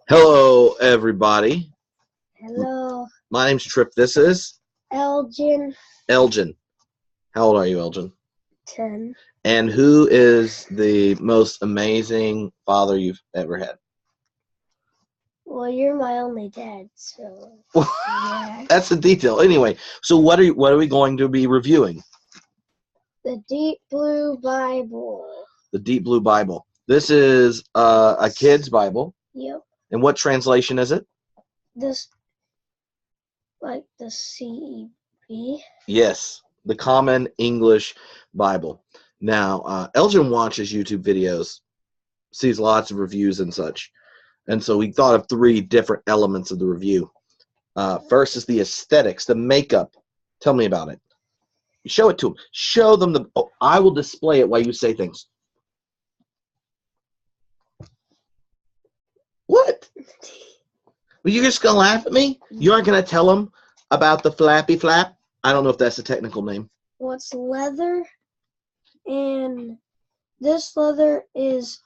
Hello, everybody. Hello, My name's Trip. This is Elgin. Elgin. How old are you, Elgin? 10. And who is the most amazing father you've ever had? Well, you're my only dad, so yeah. That's the detail. Anyway, so what are we going to be reviewing? The Deep Blue Bible. The Deep Blue Bible. This is a kid's Bible. Yep. And what translation is it? This, like the CEB. Yes, the Common English Bible. Now, Elgin watches YouTube videos, sees lots of reviews and such. And so we thought of three different elements of the review. First is the aesthetics, the makeup. Tell me about it. Show it to them. Show them the. Oh, I will display it while you say things. What? Were you just gonna laugh at me? You aren't gonna tell them about the flappy flap? I don't know if that's a technical name. Well, it's leather, and this leather is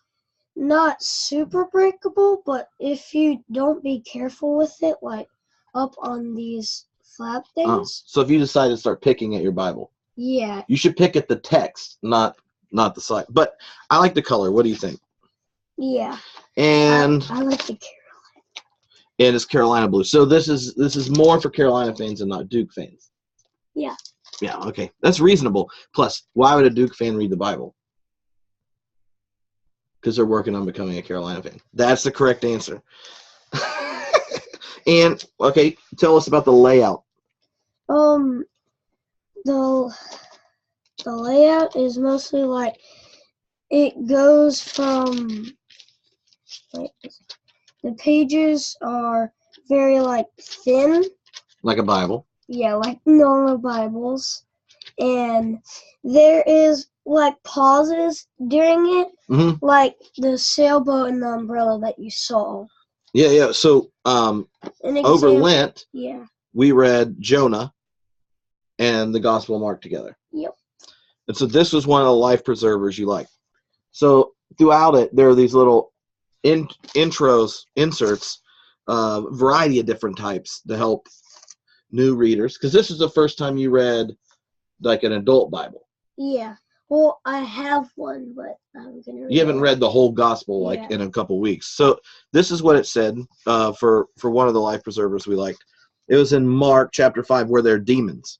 not super breakable, but if you don't be careful with it, like up on these flap things. So if you decide to start picking at your Bible, yeah. you should pick at the text, not the side. But I like the color. What do you think? Yeah. And I like the and it's Carolina blue. So this is more for Carolina fans and not Duke fans. Yeah. Yeah, okay. That's reasonable. Plus, why would a Duke fan read the Bible? Because they're working on becoming a Carolina fan. That's the correct answer. And, okay, tell us about the layout. The layout is mostly like it goes from the pages are very like thin. Like a Bible. Yeah, like normal Bibles. And there is like pauses during it, like the sailboat and the umbrella that you saw. Yeah. So over Lent, we read Jonah and the Gospel of Mark together. Yep. And so this was one of the life preservers you like. So throughout it, there are these little inserts, variety of different types to help new readers. Because this is the first time you read like an adult Bible. Yeah. Well, I have one, but I'm gonna read. You haven't read the whole gospel in a couple weeks. So this is what it said for one of the life preservers we liked. It was in Mark chapter 5 where there are demons.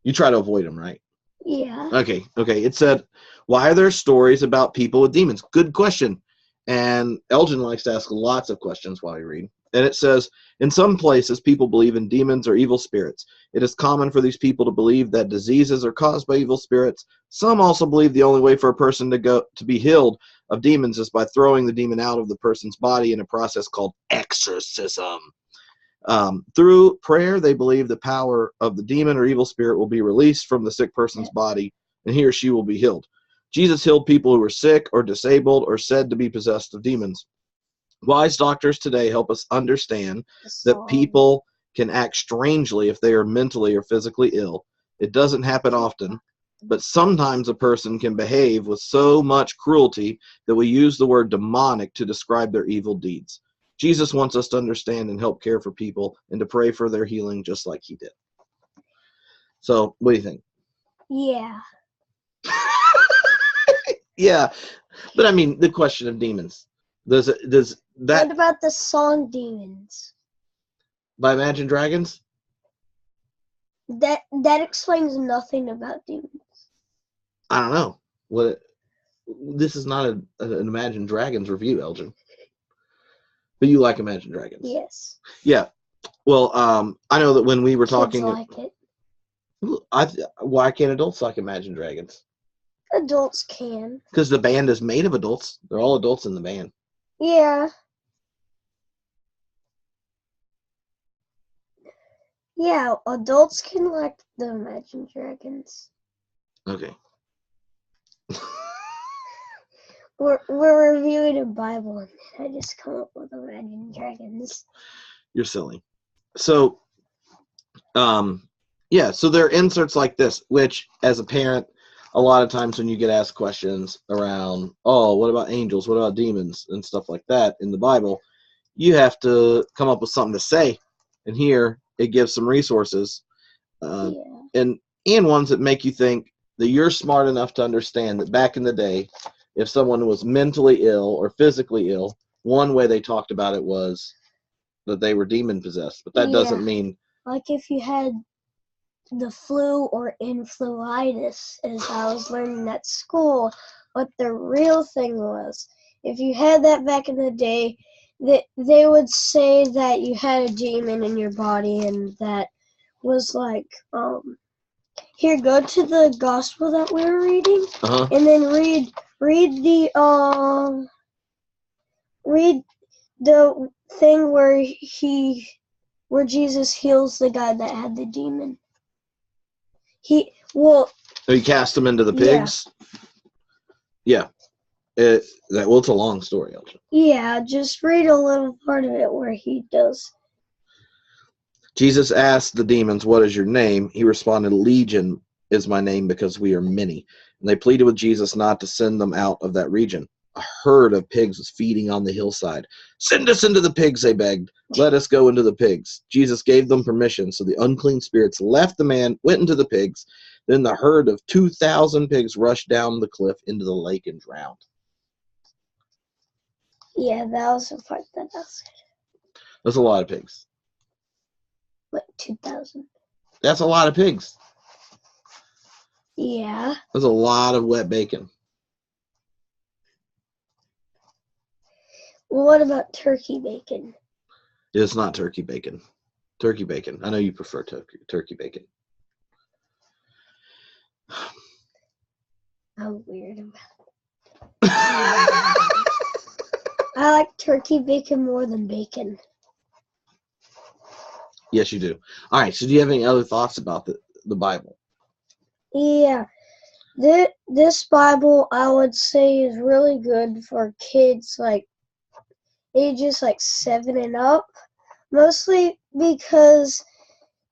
You try to avoid them, right? Yeah. Okay. It said, why are there stories about people with demons? Good question. And Elgin likes to ask lots of questions while we read. And it says, in some places, people believe in demons or evil spirits. It is common for these people to believe that diseases are caused by evil spirits. Some also believe the only way for a person to be healed of demons is by throwing the demon out of the person's body in a process called exorcism. Through prayer, they believe the power of the demon or evil spirit will be released from the sick person's body, and he or she will be healed. Jesus healed people who were sick or disabled or said to be possessed of demons. Wise doctors today help us understand that people can act strangely if they are mentally or physically ill. It doesn't happen often, but sometimes a person can behave with so much cruelty that we use the word demonic to describe their evil deeds. Jesus wants us to understand and help care for people and to pray for their healing just like he did. So, what do you think? Yeah. Yeah, but I mean, the question of demons. Does that? What about the song Demons? By Imagine Dragons? That explains nothing about demons. I don't know. This is not an Imagine Dragons review, Elgin. But you like Imagine Dragons? Yes. Yeah. Well, I know that when we were talking, kids like it. Why can't adults like Imagine Dragons? Adults can. Because the band is made of adults. They're all adults in the band. Yeah. Yeah, adults can like the Imagine Dragons. Okay. We're reviewing a Bible, and I just come up with Imagine Dragons. You're silly. So, so there are inserts like this, which, as a parent, a lot of times when you get asked questions around, oh, what about angels? What about demons and stuff like that in the Bible? You have to come up with something to say. And here it gives some resources and ones that make you think that you're smart enough to understand that back in the day, if someone was mentally ill or physically ill, one way they talked about it was that they were demon possessed. But that doesn't mean, like if you had the flu or influenza, as I was learning at school, what the real thing was. If you had that back in the day, they would say that you had a demon in your body, and that was like, here, go to the gospel that we were reading, and then read the thing where Jesus heals the guy that had the demon. He cast him into the pigs. Yeah. It's a long story, Elgin. Yeah, just read a little part of it where he does. Jesus asked the demons, "What is your name?" He responded, "Legion is my name, because we are many." And they pleaded with Jesus not to send them out of that region. A herd of pigs was feeding on the hillside. "Send us into the pigs," they begged. "Let us go into the pigs." Jesus gave them permission, so the unclean spirits left the man, went into the pigs. Then the herd of 2,000 pigs rushed down the cliff into the lake and drowned. Yeah, that was the part that I was. That's a lot of pigs. What, 2,000? That's a lot of pigs. Yeah. That's a lot of wet bacon. Well, what about turkey bacon? It's not turkey bacon. Turkey bacon. I know you prefer turkey bacon. I'm weird about it. I like turkey bacon more than bacon. Yes, you do. All right, so do you have any other thoughts about the Bible? Yeah. This Bible, I would say, is really good for kids like ages like 7 and up. Mostly because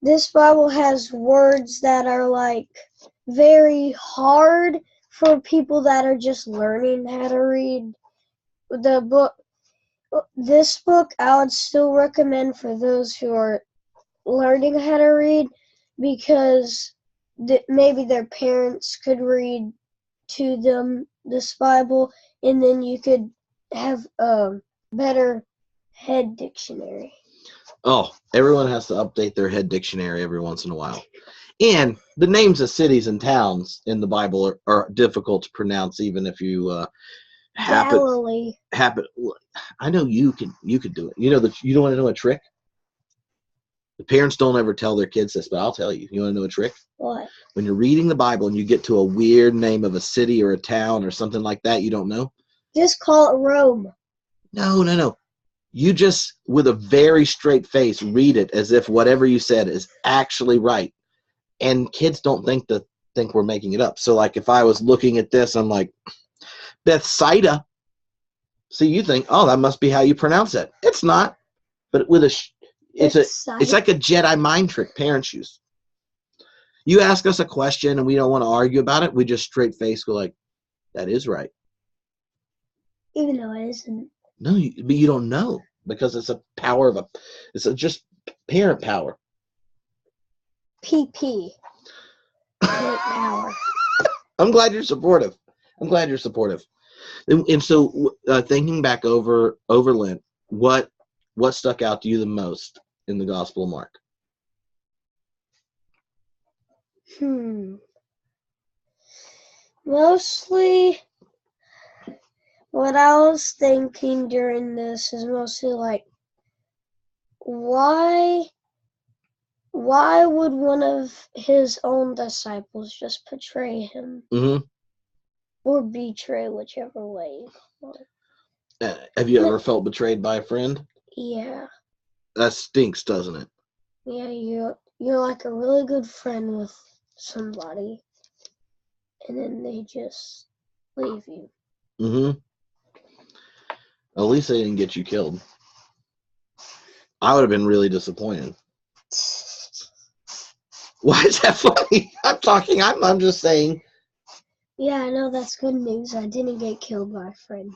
this Bible has words that are like very hard for people that are just learning how to read. This book I would still recommend for those who are learning how to read, because maybe their parents could read to them this Bible, and then you could have a better head dictionary. Oh, everyone has to update their head dictionary every once in a while. And the names of cities and towns in the Bible are difficult to pronounce, even if you Galilee. I know you could do it. You don't want to know a trick? The parents don't ever tell their kids this, but I'll tell you. You want to know a trick? What? When you're reading the Bible and you get to a weird name of a city or a town or something like that you don't know, just call it Rome. No. You just, with a very straight face, read it as if whatever you said is actually right. And kids don't think we're making it up. So, like, if I was looking at this, I'm like, Bethsaida. So you think, oh, that must be how you pronounce it. It's not. But with it's like a Jedi mind trick parents use. You ask us a question and we don't want to argue about it. We just straight face go like, that is right. Even though it isn't. No, but you don't know, because it's a power of just parent power. PP. Parent power. I'm glad you're supportive. And so, thinking back over Lent, what stuck out to you the most in the Gospel of Mark? Mostly, what I was thinking during this is mostly like, why would one of his own disciples just betray him? Mm-hmm. Or betray, whichever way. Have you ever felt betrayed by a friend? Yeah. That stinks, doesn't it? Yeah, you're like a really good friend with somebody, and then they just leave you. Mm-hmm. At least they didn't get you killed. I would have been really disappointed. Why is that funny? I'm just saying. Yeah, I know that's good news. I didn't get killed by a friend.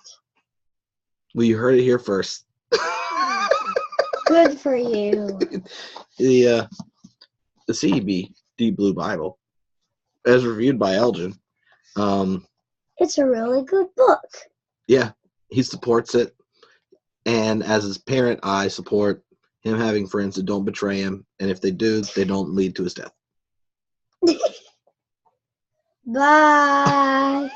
Well, you heard it here first. Good for you. The CEB Deep Blue Bible, as reviewed by Elgin. It's a really good book. Yeah, he supports it, and as his parent, I support him having friends that don't betray him, and if they do, they don't lead to his death. Bye.